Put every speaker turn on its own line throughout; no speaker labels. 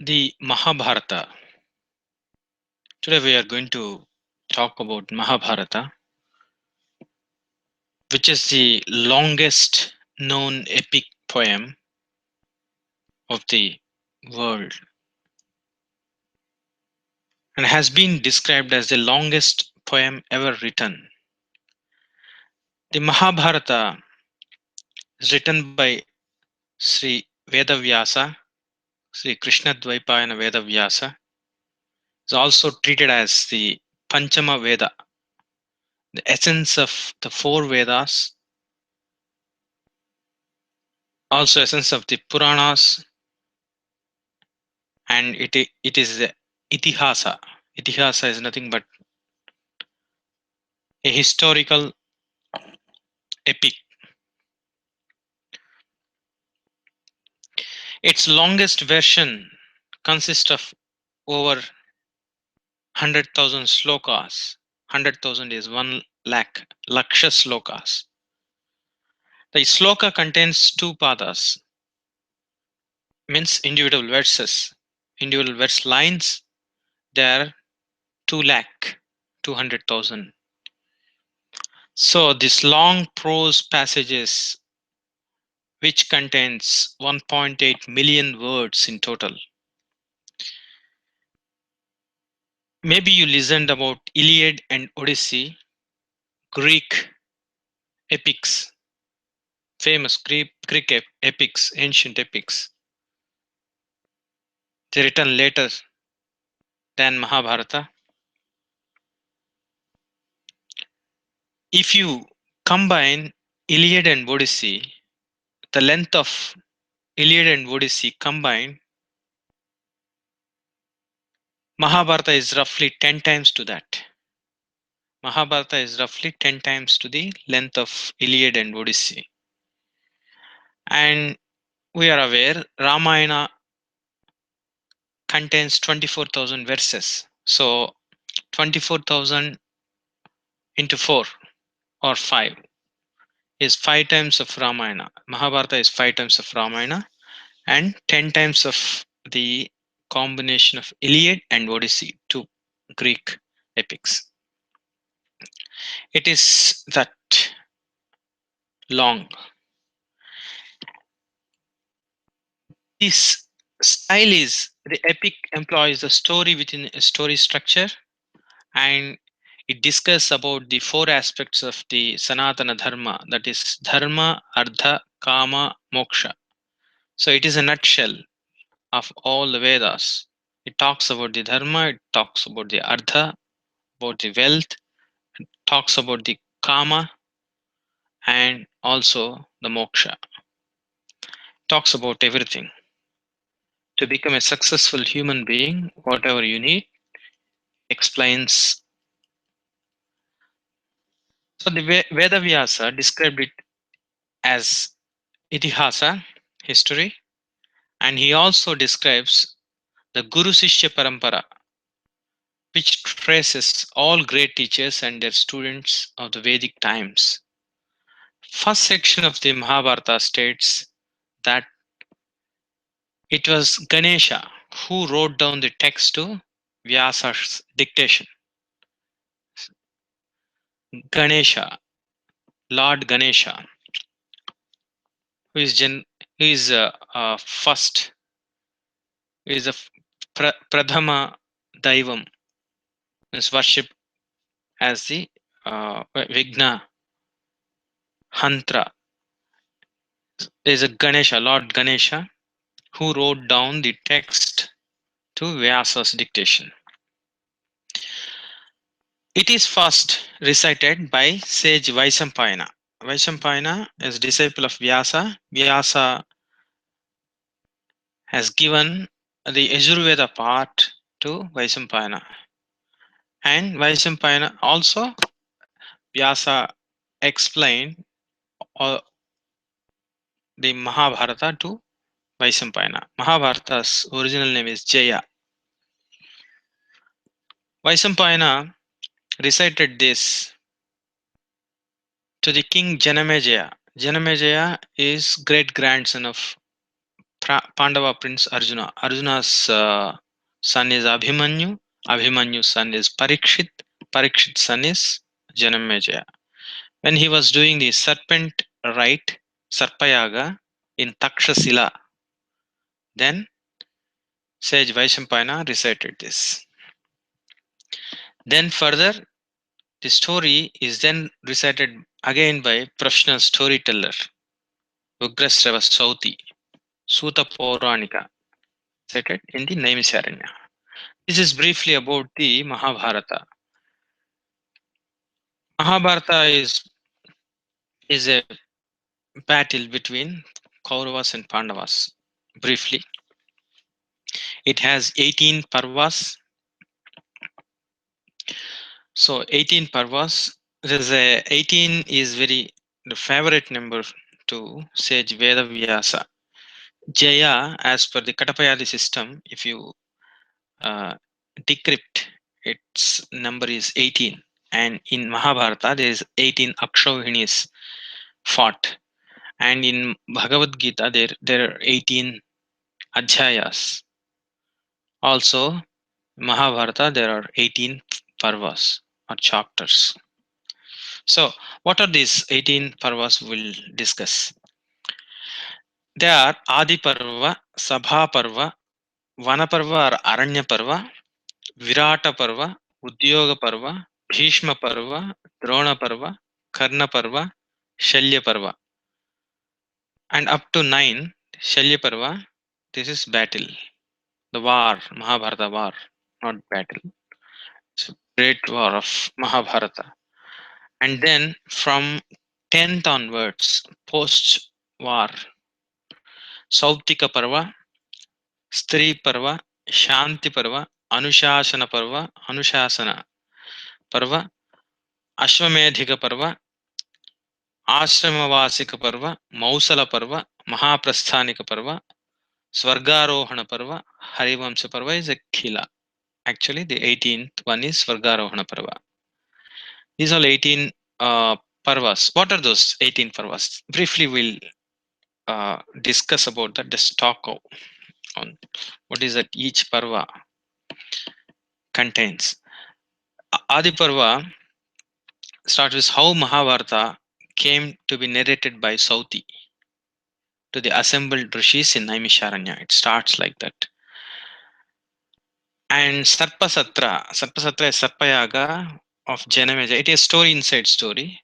The Mahabharata. Today we are going to talk about Mahabharata, which is the longest known epic poem of the world and has been described as the longest poem ever written. The Mahabharata is written by Sri Vyasa, Sri Krishna Dvaipayana Vyasa. Is also treated as the Panchama Veda, the essence of the four Vedas, also essence of the Puranas, and it is the Itihaasa. Itihāsa is nothing but a historical epic. Its longest version consists of over 100,000 shlokas. 100,000 is 1 lakh, laksha slokas. The shloka contains two padas, means individual verses, individual verse lines. There are 2 lakh, 200,000. So this long prose passages, which contains 1.8 million words in total. Maybe you listened about Iliad and Odyssey, Greek epics, famous Greek epics, ancient epics. They're written later than Mahabharata. If you combine Iliad and Odyssey, the length of Iliad and Odyssey combined, Mahabharata is roughly 10 times to that. Mahabharata is roughly 10 times to the length of Iliad and Odyssey. And we are aware Ramayana contains 24,000 verses. So 24,000 into 4 or 5 is 5 times of Ramayana. Mahabharata is 5 times of Ramayana and 10 times of the combination of Iliad and Odyssey, two Greek epics. It is that long. This style is the epic employs a story within a story structure, and it discusses about the four aspects of the Sanatana Dharma, that is Dharma, Artha, Kama, Moksha. So it is a nutshell of all the Vedas. It talks about the Dharma, it talks about the Artha, about the wealth, it talks about the Kama, and also the Moksha. It talks about everything. To become a successful human being, whatever you need, explains. So the Veda Vyasa described it as Itihaasa, history, and he also describes the Guru-shishya parampara, which traces all great teachers and their students of the Vedic times. First section of the Mahabharata states that it was Ganesha who wrote down the text to Vyasa's dictation. Ganesha, Lord Ganesha, who is first, is a Pradhama Daivam, is worshipped as the Vigna Hantra, is a Ganesha, Lord Ganesha, who wrote down the text to Vyasa's dictation. It is first recited by sage Vaisampayana. Vaisampayana is disciple of Vyasa. Vyasa has given the Yajurveda part to Vaisampayana. And Vaisampayana also, Vyasa explained the Mahabharata to Vaisampayana. Mahabharata's original name is Jaya. Vaisampayana recited this to the King Janamejaya. Janamejaya is great grandson of Pandava prince Arjuna. Arjuna's son is Abhimanyu. Abhimanyu's son is Parikshit. Parikshit's son is Janamejaya. When he was doing the serpent rite, Sarpayaga, in Takshasila, then sage Vaisampayana recited this. Then further, the story is then recited again by professional storyteller Ugrasrava Sauti, Suta Pauranika, recited in the Naimisaranya. This is briefly about the Mahabharata. Mahabharata is a battle between Kauravas and Pandavas. Briefly, it has 18 parvas. So 18 parvas. There's a 18 is very the favorite number to sage Veda Vyasa. Jaya, as per the Katapayadi system, if you uh, decrypt, its number is 18. And in Mahabharata, there is 18 Akshauhinis fought. And in Bhagavad Gita, there are 18 Adhyayas. Also, Mahabharata, there are 18 parvas or chapters. So, what are these 18 parvas we'll discuss? They are Adi Parva, Sabha Parva, Vana Parva or Aranya Parva, Virata Parva, Udyoga Parva, Bhishma Parva, Drona Parva, Karna Parva, Shalya Parva. And up to 9, Shalya Parva, this is battle. The war, Mahabharata war, not battle. It's a great war of Mahabharata. And then from 10th onwards, post war, Sauptika Parva, Stri Parva, Shanti Parva, Anushasana Parva, Anushasana Parva, Ashwamedhika Parva, Ashramavasika Parva, Mausala Parva, Mahaprasthanika Parva, Swargarohana Parva, Harivamsa Parva is a Khila. Actually, the 18th one is Swargarohana Parva. These are 18 parvas. What are those 18 parvas? Briefly, we'll discuss about that. Just talk on what is that each parva contains. Adi Parva starts with how Mahabharata came to be narrated by Sauti to the assembled rishis in Naimisharanya. It starts like that. And Sarpasatra is Sarpayaga of Janamejaya. It is story inside story.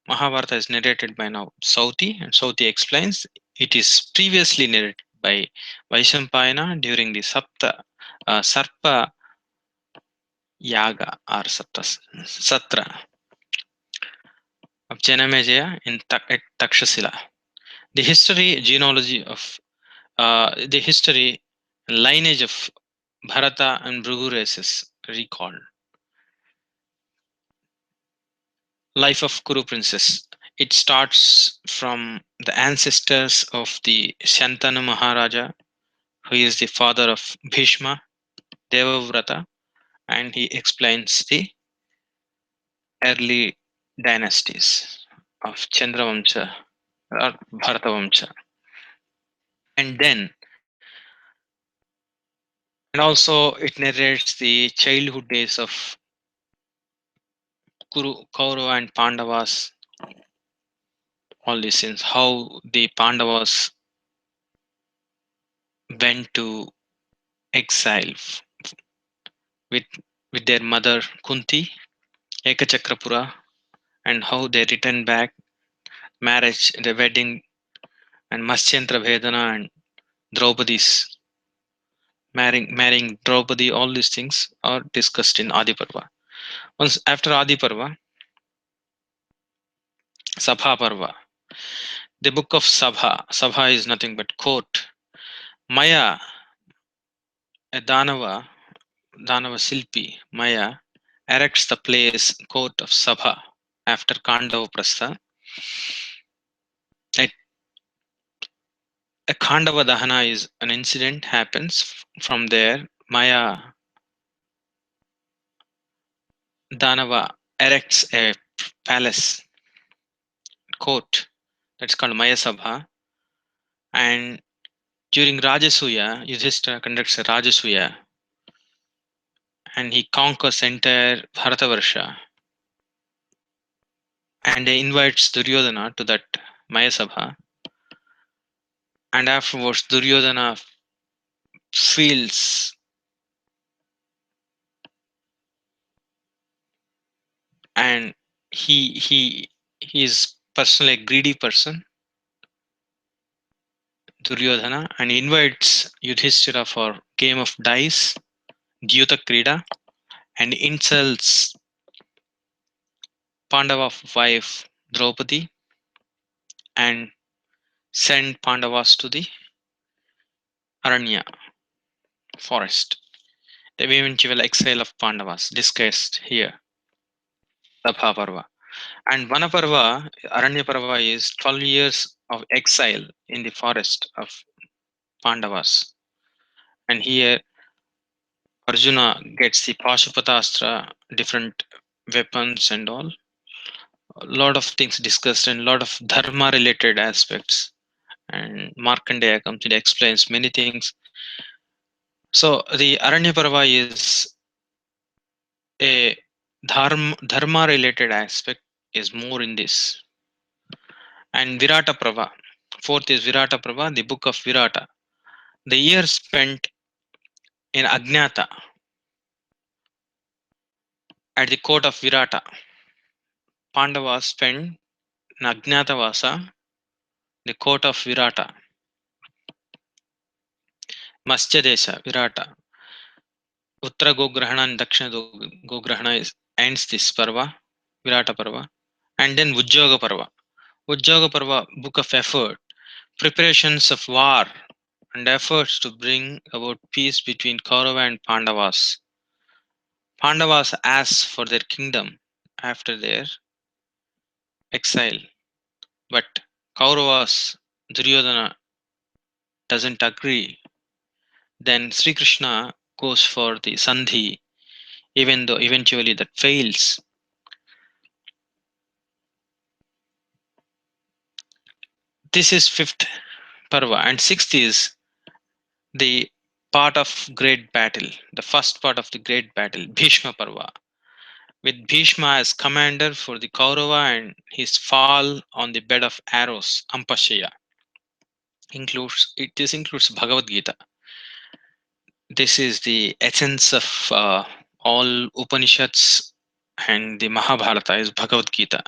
Mahabharata is narrated by now Sauti, and Sauti explains it is previously narrated by Vaisampayana during the Sarpa Yaga or Satra of Janamejaya at Takshasila. The history, genealogy of the history, lineage of Bharata and Bhrigu races recalled. Life of Kuru princess. It starts from the ancestors of the Shantanu Maharaja, who is the father of Bhishma, Devavrata, and he explains the early dynasties of Chandravamsa or Bharatavamsa. And then, and also it narrates the childhood days of Kaurava and Pandavas, all these things, how the Pandavas went to exile with with their mother Kunti, Ekachakrapura, and how they returned back, marriage, the wedding, and Maschentra Vedana and Draupadi's marrying Draupadi, all these things are discussed in Adi Parva. Once after Adi Parva, Sabha Parva. The book of Sabha. Sabha is nothing but court. Maya, a Danava Silpi, Maya, erects the place court of Sabha after Kandava Prastha. A Khandava Dahana is an incident happens. From there, Maya Danava erects a palace court that's called Maya Sabha, and During Rajasuya, Yudhishthira conducts a Rajasuya and he conquers entire Bharatavarsha and he invites Duryodhana to that Mayasabha. And afterwards, Duryodhana feels and he is personally a greedy person, Duryodhana, and he invites Yudhishthira for game of dice, Dyuta Krida, and insults Pandava wife Draupadi and send Pandavas to the Aranya forest. The eventual exile of Pandavas discussed here, Sabha Parva. And Vanaparva, Aranya Parva is 12 years of exile in the forest of Pandavas. And here Arjuna gets the Pashupatastra, different weapons and all. A lot of things discussed and a lot of dharma related aspects. And Markandeya comes and explains many things. So the Aranya Parva is a dharma related aspect is more in this. And Virata Prava. Fourth is Virata Prava, the book of Virata. The year spent in Ajnata at the court of Virata. Pandavas spent in Ajnatavasa, the court of Virata. Matsya Virata. Uttara Gograhana and Dakshina Gograhana ends this Parva, Virata Parva. And then Ujjoga Parva. Ujjoga Parva, book of effort, preparations of war, and efforts to bring about peace between Kaurava and Pandavas. Pandavas ask for their kingdom after their exile, but Kauravas, Duryodhana doesn't agree. Then Sri Krishna goes for the Sandhi, even though eventually that fails. This is fifth Parva, and sixth is the part of great battle, the first part of the great battle, Bhishma Parva, with Bhishma as commander for the Kaurava and his fall on the bed of arrows, Ampashaya. This includes Bhagavad Gita. This is the essence of all Upanishads, and the Mahabharata is Bhagavad Gita.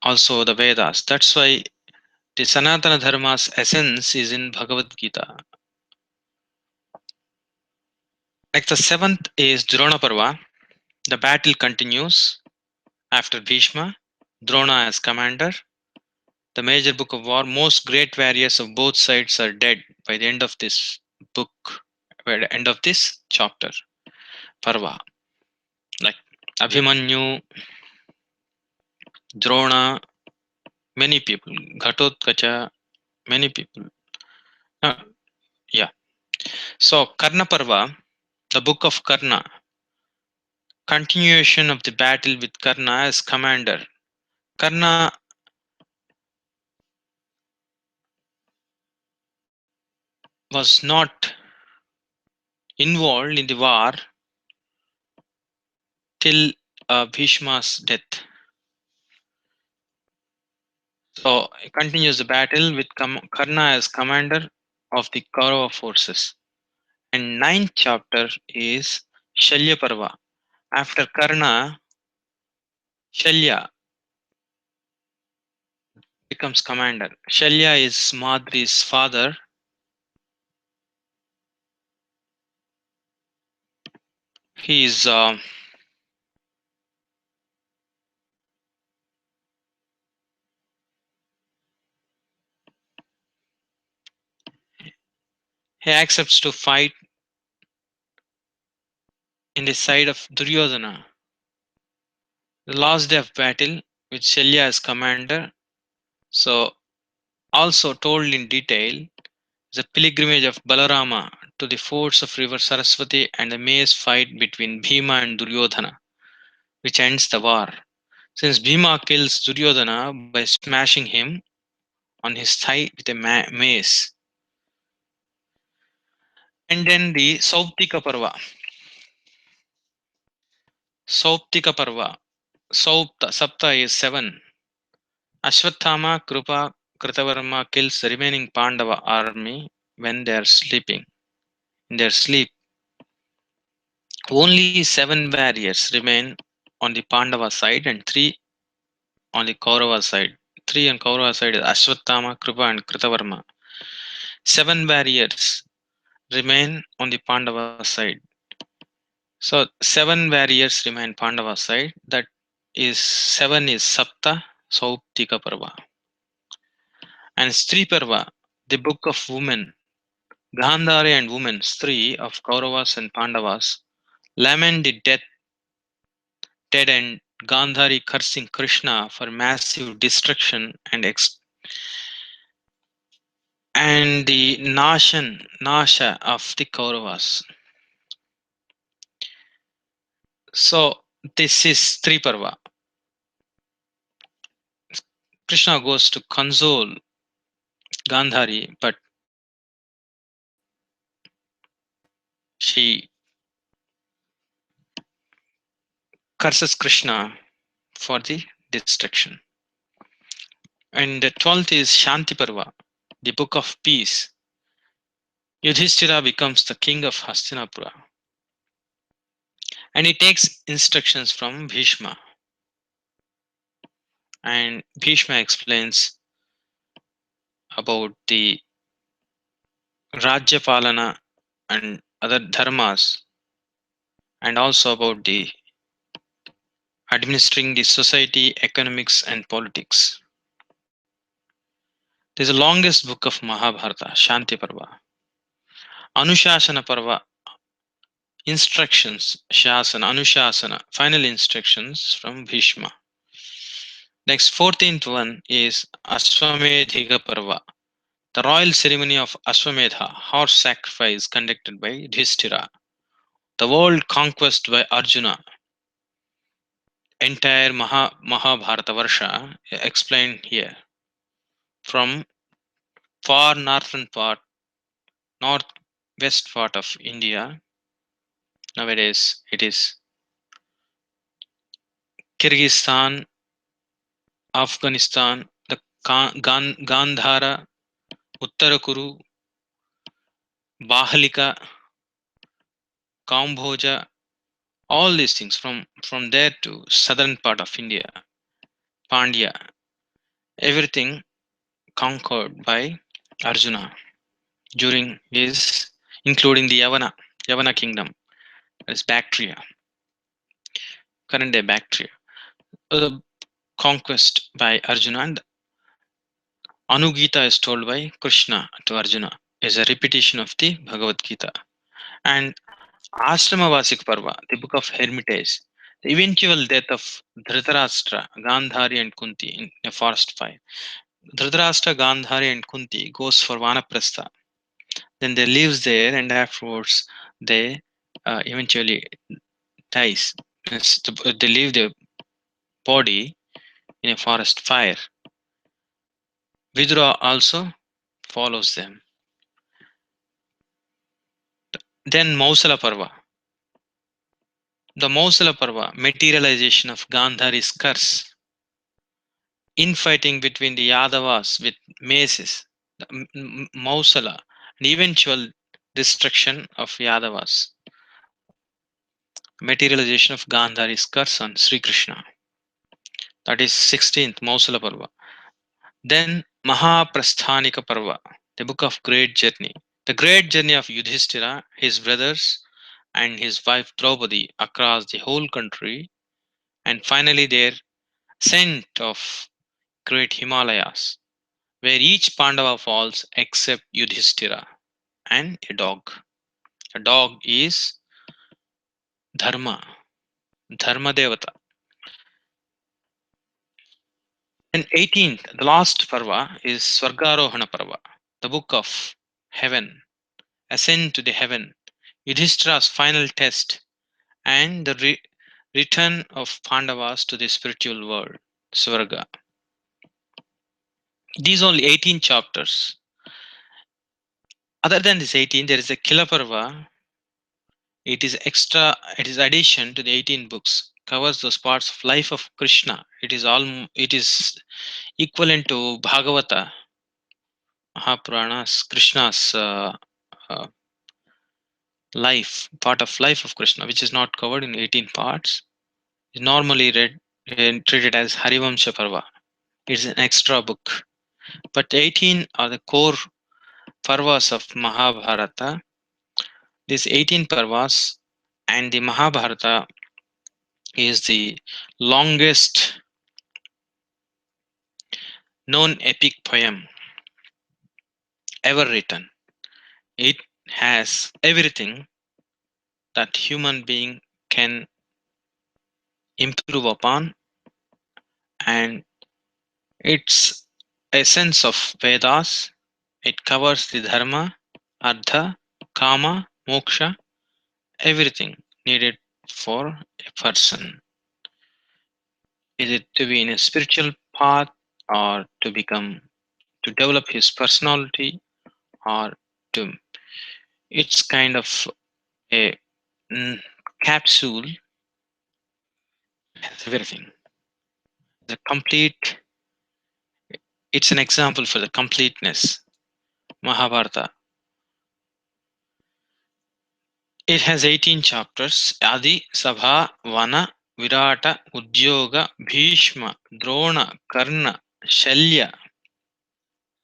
Also the Vedas. That's why the Sanatana Dharma's essence is in Bhagavad Gita. Like the seventh is Drona Parva. The battle continues after Bhishma, Drona as commander. The major book of war, most great warriors of both sides are dead by the end of this book, by the end of this chapter, Parva. Like Abhimanyu, Drona, many people, Ghatotkacha, many people. Uh, yeah. So Karna Parva, the book of Karna, continuation of the battle with Karna as commander. Karna was not involved in the war till Bhishma's death. So he continues the battle with Karna as commander of the Kaurava forces. And ninth chapter is Shalya Parva. After Karna, Shalya becomes commander. Shalya is Madri's father. He is he accepts to fight in the side of Duryodhana. The last day of battle with Shalya as commander. So also told in detail the pilgrimage of Balarama to the fords of river Saraswati and the maze fight between Bhima and Duryodhana, which ends the war. Since Bhima kills Duryodhana by smashing him on his thigh with a mace, And then the Sauptika Parva. Sauptika Parva. Sapta is 7. Ashwathama Krupa Kritavarma kills the remaining Pandava army when they are sleeping. In their sleep, only 7 warriors remain on the Pandava side and 3 on the Kaurava side. 3 on Kaurava side is Ashwathama, Krupa, and Kritavarma. 7 warriors remain on the Pandava side. So 7 warriors remain Pandava side. That is 7 is Sapta Sauptika Parva. And Stri Parva, the book of women, Gandhari and women, Stri of Kauravas and Pandavas, lament the dead and Gandhari cursing Krishna for massive destruction and the Nasha of the Kauravas. So this is Triparva. Krishna goes to console Gandhari, but she curses Krishna for the destruction. And the 12th is Shanti Parva, the book of peace. Yudhishthira becomes the king of Hastinapura and he takes instructions from Bhishma. And Bhishma explains about the Rajyapalana and other dharmas, and also about the administering the society, economics, and politics. It is the longest book of Mahabharata, Shanti Parva. Anushasana Parva, instructions, Shasana, Anushasana, final instructions from Bhishma. Next, 14th one is Ashwamedhika Parva, the royal ceremony of Ashwamedha, horse sacrifice conducted by Yudhishthira. The world conquest by Arjuna, entire Mahabharata Varsha explained here. From far northwest part of India, nowadays it is Kyrgyzstan, Afghanistan, the Gandhara, Uttarakuru, Bahalika, Kamboja, all these things from there to southern part of India, Pandya, everything conquered by Arjuna during his, including the Yavana kingdom, that is Bactria, current day Bactria. The conquest by Arjuna, and Anugita is told by Krishna to Arjuna, is a repetition of the Bhagavad Gita. And Ashramavasik Parva, the book of Hermitage, the eventual death of Dhritarashtra, Gandhari, and Kunti in a forest fire. Dhritarashtra, Gandhari, and Kunti goes for Vanaprastha. Then they lives there, and afterwards they eventually dies. They leave their body in a forest fire. Vidura also follows them. Then Mausala Parva. The Mausala Parva, materialization of Gandhari's curse. Infighting between the Yadavas with maces, the Mausala, and eventual destruction of Yadavas. Materialization of Gandhari's curse on Sri Krishna. That is 16th Mausala Parva. Then Mahaprasthanika Parva, the book of great journey. The great journey of Yudhishthira, his brothers, and his wife Draupadi across the whole country, and finally their ascent of great Himalayas, where each Pandava falls except Yudhishthira and a dog. A dog is Dharma, Dharma Devata. And 18th, the last Parva is Swargarohana Parva, the book of heaven, ascent to the heaven, Yudhishthira's final test, and the return of Pandavas to the spiritual world, Swarga. These only 18 chapters Other than this 18, there is a Kila Parva. It is extra. It is addition to the 18 books. Covers those parts of life of Krishna. It is all. It is equivalent to Bhagavata, Mahapuranas, Krishna's uh, life, part of life of Krishna, which is not covered in 18 parts. Is normally read and treated as Harivamsha Parva. It's an extra book. But 18 are the core parvas of Mahabharata. These 18 parvas and the Mahabharata is the longest known epic poem ever written. It has everything that human being can improve upon, and it's a sense of Vedas. It covers the dharma, artha, kama, moksha, everything needed for a person. Is it to be in a spiritual path, or to develop his personality, or to it's kind of a mm, capsule, has everything. The complete, it's an example for the completeness. Mahabharata. It has 18 chapters. Adi, Sabha, Vana, Virata, Udyoga, Bhishma, Drona, Karna, Shalya,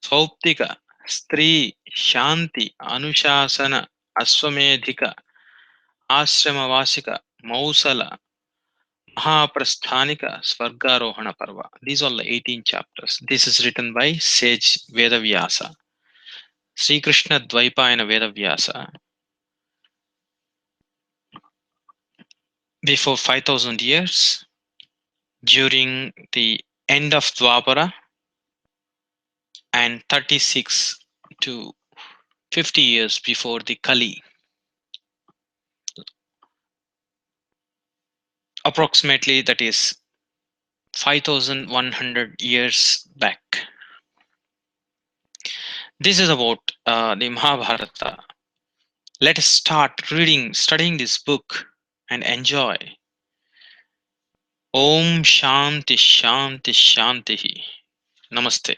Sauptika, Stri, Shanti, Anushasana, Aswamedhika, Ashramavasika, Mausala, Mahaprasthanika, Svargarohana Parva. These are the 18 chapters. This is written by sage Vyasa. Sri Krishna Dvaipayana Vyasa. Before 5000 years, during the end of Dwapara, and 36 to 50 years before the Kali, approximately that is 5100 years back. This is about the Mahabharata. Let us start studying this book and enjoy. Om Shanti Shanti Shanti. Namaste.